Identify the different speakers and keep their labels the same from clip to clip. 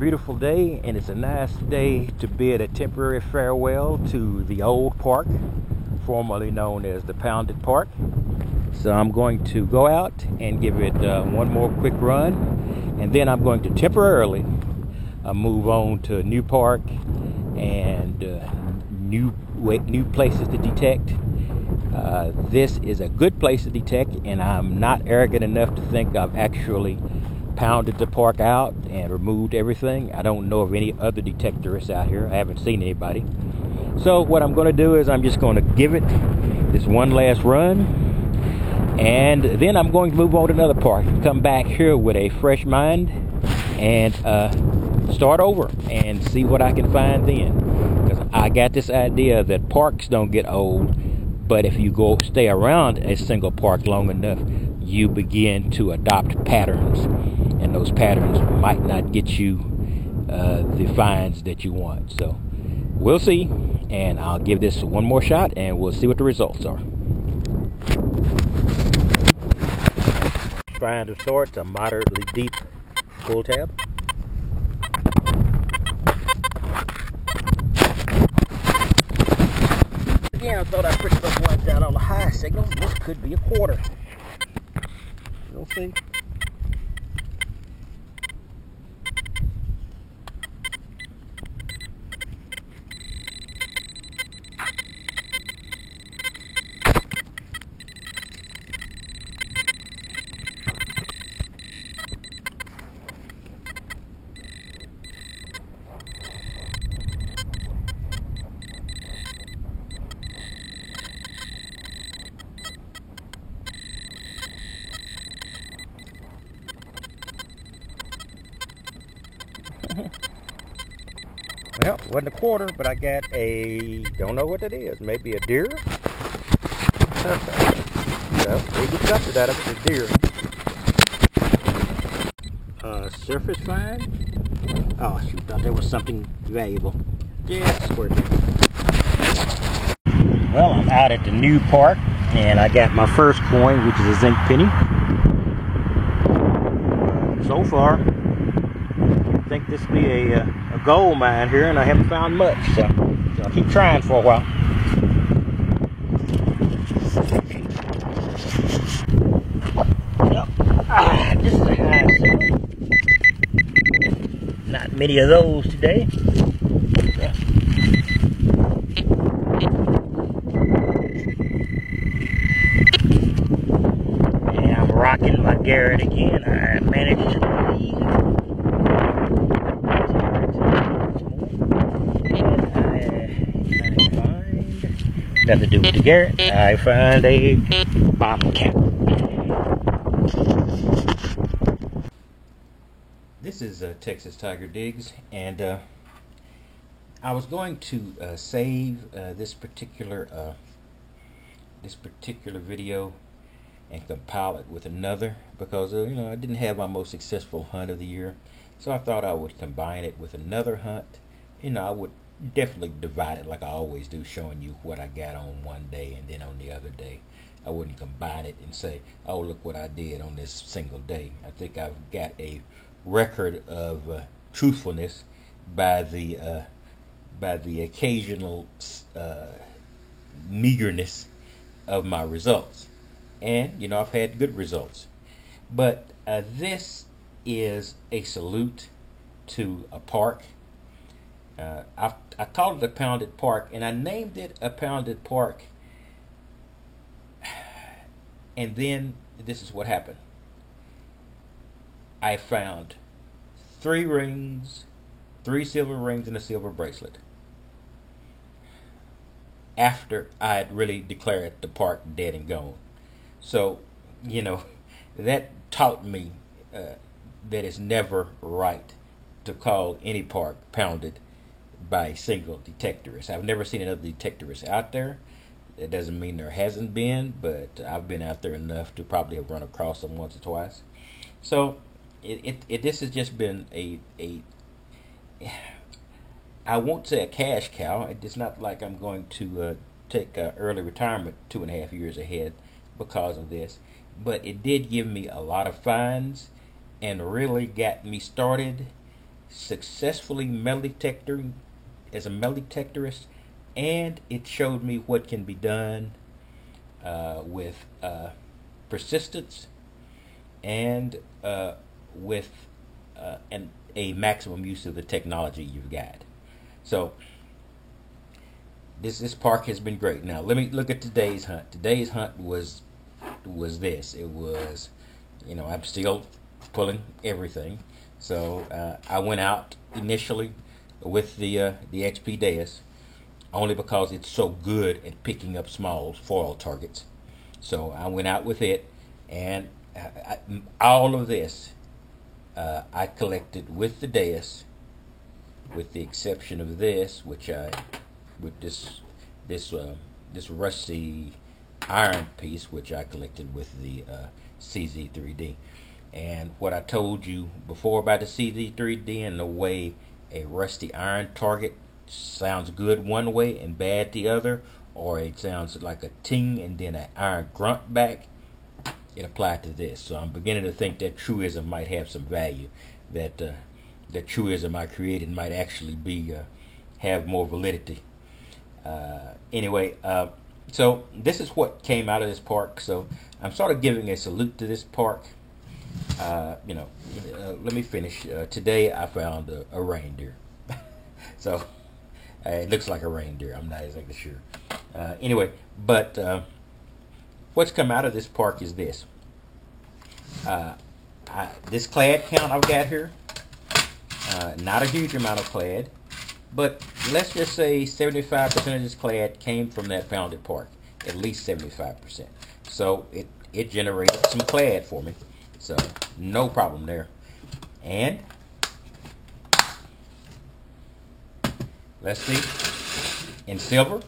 Speaker 1: beautiful day, and it's a nice day to bid a temporary farewell to the old park, formerly known as the Pounded Park. So I'm going to go out and give it one more quick run, and then I'm going to temporarily move on to a new park and new places to detect. This is a good place to detect, and I'm not arrogant enough to think I've actually pounded the park out and removed everything. I don't know of any other detectorists out here. I haven't seen anybody. So what I'm going to do is I'm just going to give it this one last run, and then I'm going to move on to another park, come back here with a fresh mind and start over and see what I can find then. Because I got this idea that parks don't get old, but if you stay around a single park long enough, you begin to adopt patterns, and those patterns might not get you the finds that you want. So we'll see, and I'll give this one more shot, and we'll see what the results are. Trying to start a moderately deep pull tab. Again, I thought I pretty much went down on the high signal. This could be a quarter. We'll see. Well, wasn't a quarter, but I got a, don't know what that is, maybe a deer? Well, we get something out of it, a deer. Surface find? Oh shoot, thought there was something valuable. Yeah, squirt. Well, I'm out at the new park, and I got my first coin, which is a zinc penny. So far, I think this will be a gold mine here, and I haven't found much, so I'll keep trying for a while. This is a high signal. Not many of those today. Yeah. And I'm rocking my Garrett again. I managed to leave. Nothing to do with the Garrett. I find a bottle cap. This is Texas Tiger Digs, and I was going to save this particular video and compile it with another, because I didn't have my most successful hunt of the year, so I thought I would combine it with another hunt. I would definitely divide it like I always do, showing you what I got on one day and then on the other day. I wouldn't combine it and say, oh, look what I did on this single day. I think I've got a record of truthfulness by the occasional meagerness of my results, and I've had good results. But this is a salute to a park. I called it a Pounded Park, and I named it a Pounded Park, and then this is what happened. I found 3 rings, 3 silver rings, and a silver bracelet, after I had really declared the park dead and gone. So, that taught me that it's never right to call any park pounded by a single detectorist. I've never seen another detectorist out there. It doesn't mean there hasn't been, but I've been out there enough to probably have run across them once or twice. So this has just been a I won't say a cash cow. It's not like I'm going to take early retirement 2.5 years ahead because of this, but it did give me a lot of finds and really got me started successfully metal detecting as a metal detectorist, and it showed me what can be done with persistence and with a maximum use of the technology you've got. So this park has been great. Now let me look at today's hunt. Today's hunt was this. It was, I'm still pulling everything. So I went out initially with the XP Deus only because it's so good at picking up small foil targets. So I went out with it, and all of this I collected with the Deus, with the exception of this, which with this rusty iron piece, which I collected with the CZ3D. And what I told you before about the CZ3D and the way a rusty iron target sounds good one way and bad the other, or it sounds like a ting and then an iron grunt back, it applied to this. So I'm beginning to think that truism might have some value. That the truism I created might actually be have more validity. Anyway, so this is what came out of this park. So I'm sort of giving a salute to this park. Let me finish. Today I found a reindeer. So it looks like a reindeer. I'm not exactly sure. Anyway, but what's come out of this park is this. This clad count I've got here, not a huge amount of clad, but let's just say 75% of this clad came from that pounded park, at least 75%. So it generated some clad for me, so no problem there. And let's see, in silver,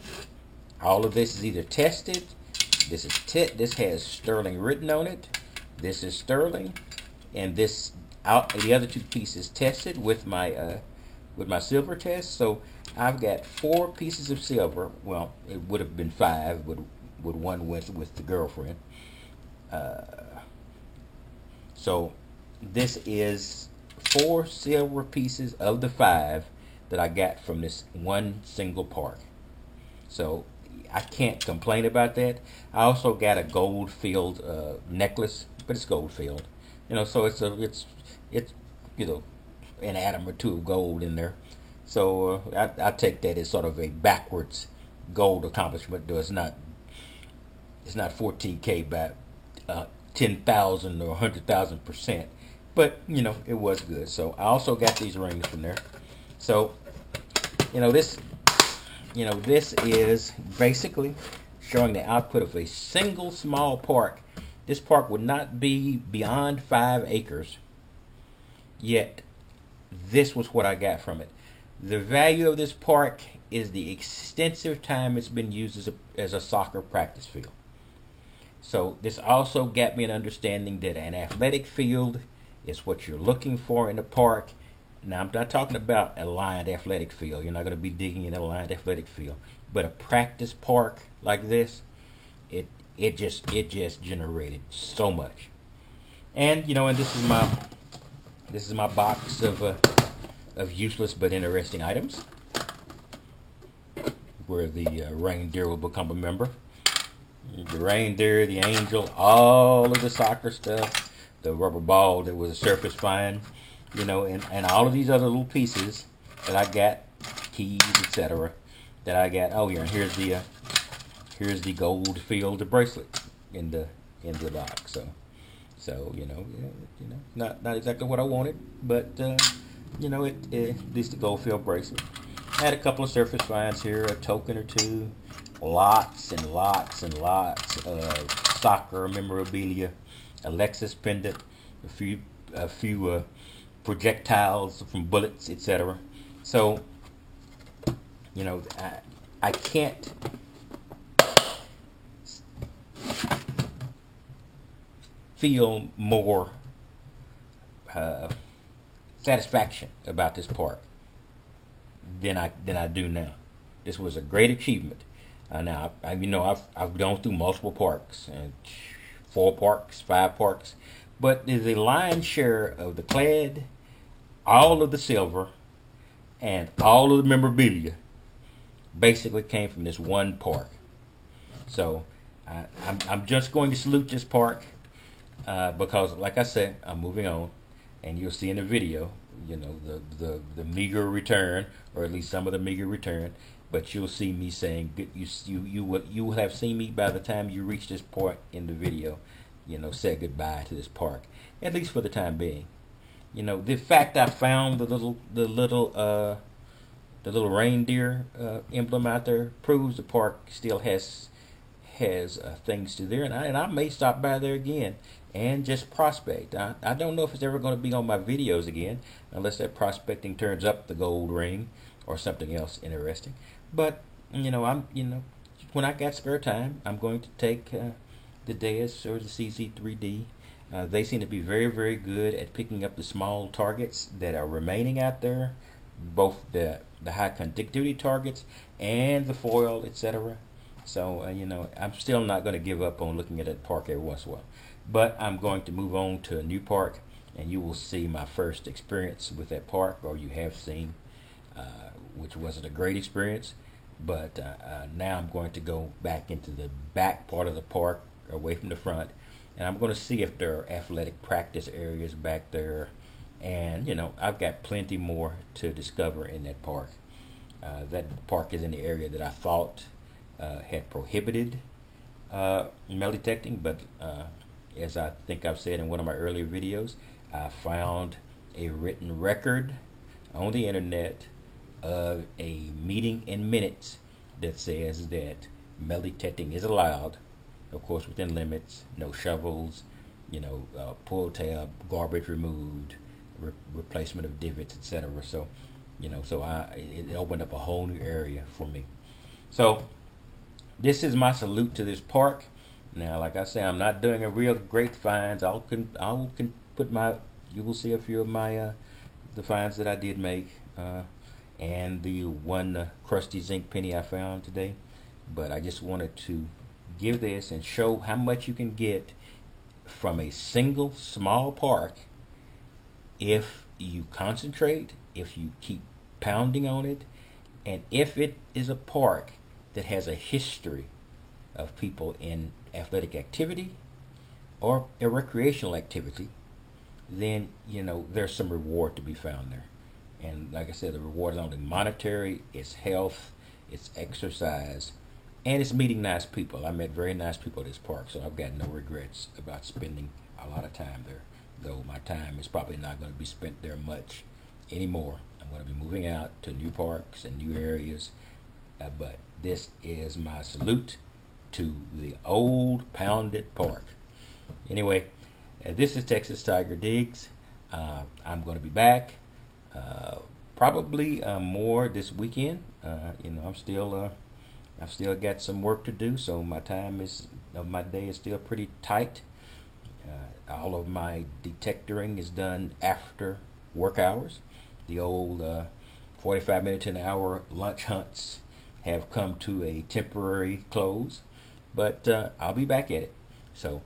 Speaker 1: all of this is either tested. This has sterling written on it. This is sterling, and the other two pieces tested with my silver test. So I've got 4 pieces of silver. Well, it would have been 5, but one went with the girlfriend. So this is 4 silver pieces of the 5 that I got from this one single park. So I can't complain about that. I also got a gold filled necklace, but it's gold filled. So it's an atom or two of gold in there. So I take that as sort of a backwards gold accomplishment. Though it's not 14K by 10,000 or 100,000%, but it was good. So I also got these rings from there. So this is basically showing the output of a single small park. This park would not be beyond 5 acres, yet this was what I got from it. The value of this park is the extensive time it's been used as a soccer practice field. So this also got me an understanding that an athletic field is what you're looking for in a park. Now, I'm not talking about a lined athletic field. You're not going to be digging in a lined athletic field. But a practice park like this, it just generated so much. And and this is my box of useless but interesting items, where the reindeer will become a member. The reindeer, the angel, all of the soccer stuff, the rubber ball that was a surface find, and all of these other little pieces that I got, keys, etc., that I got. Oh yeah, and here's the gold filled bracelet in the box. So not exactly what I wanted, but at least the gold filled bracelet. I had a couple of surface finds here, a token or two, lots and lots and lots of soccer memorabilia, a Lexus pendant, a few projectiles from bullets, etc. So I can't feel more satisfaction about this park than I do now. This was a great achievement. Now I've gone through multiple parks, and 4 parks, 5 parks, but the lion's share of the clad all of the silver and all of the memorabilia basically came from this one park. So I'm just going to salute this park because, like I said, I'm moving on, and you'll see in the video, you know, the meager return, or at least some of the meager return. But you'll see me saying you will have seen me by the time you reach this point in the video. You know, say goodbye to this park, at least for the time being. You know, the fact I found the little reindeer emblem out there proves the park still has things to there, and I may stop by there again and just prospect. I don't know if it's ever going to be on my videos again, unless that prospecting turns up the gold ring or something else interesting. But when I got spare time, I'm going to take the Deus or the CZ3D. They seem to be very, very good at picking up the small targets that are remaining out there, both the high conductivity targets and the foil, etc. So, I'm still not going to give up on looking at that park every once in a while. But I'm going to move on to a new park, and you will see my first experience with that park, or you have seen, which wasn't a great experience. But now I'm going to go back into the back part of the park, away from the front, and I'm going to see if there are athletic practice areas back there. And, I've got plenty more to discover in that park. That park is in the area that I thought had prohibited metal detecting, but as I think I've said in one of my earlier videos, I found a written record on the internet of a meeting in minutes that says that metal detecting is allowed, of course within limits, no shovels, pull tab, garbage removed, replacement of divots, etc. So, it opened up a whole new area for me. So, this is my salute to this park. Now, like I say, I'm not doing a real great finds. I can put my. You will see a few of my the finds that I did make, and the one crusty zinc penny I found today. But I just wanted to give this and show how much you can get from a single small park if you concentrate, if you keep pounding on it, and if it is a park that has a history of people in athletic activity or a recreational activity, then there's some reward to be found there. And like I said, the reward is only monetary, it's health, it's exercise, and it's meeting nice people. I met very nice people at this park, so I've got no regrets about spending a lot of time there, though my time is probably not going to be spent there much anymore. I'm going to be moving out to new parks and new areas, but this is my salute to the old pounded park. Anyway, this is Texas Tiger Digs. I'm going to be back probably more this weekend. I've still got some work to do, so my day is still pretty tight. All of my detectoring is done after work hours. The old 45 minutes to an hour lunch hunts have come to a temporary close, but I'll be back at it. So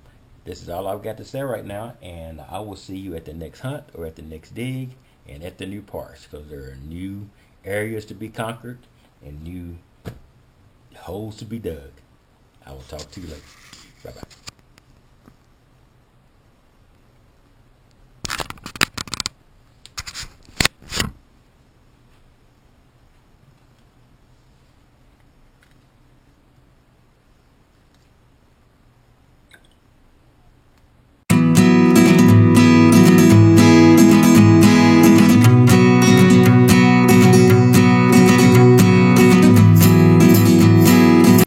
Speaker 1: this is all I've got to say right now, and I will see you at the next hunt or at the next dig and at the new parks, because there are new areas to be conquered and new holes to be dug. I will talk to you later. Bye-bye.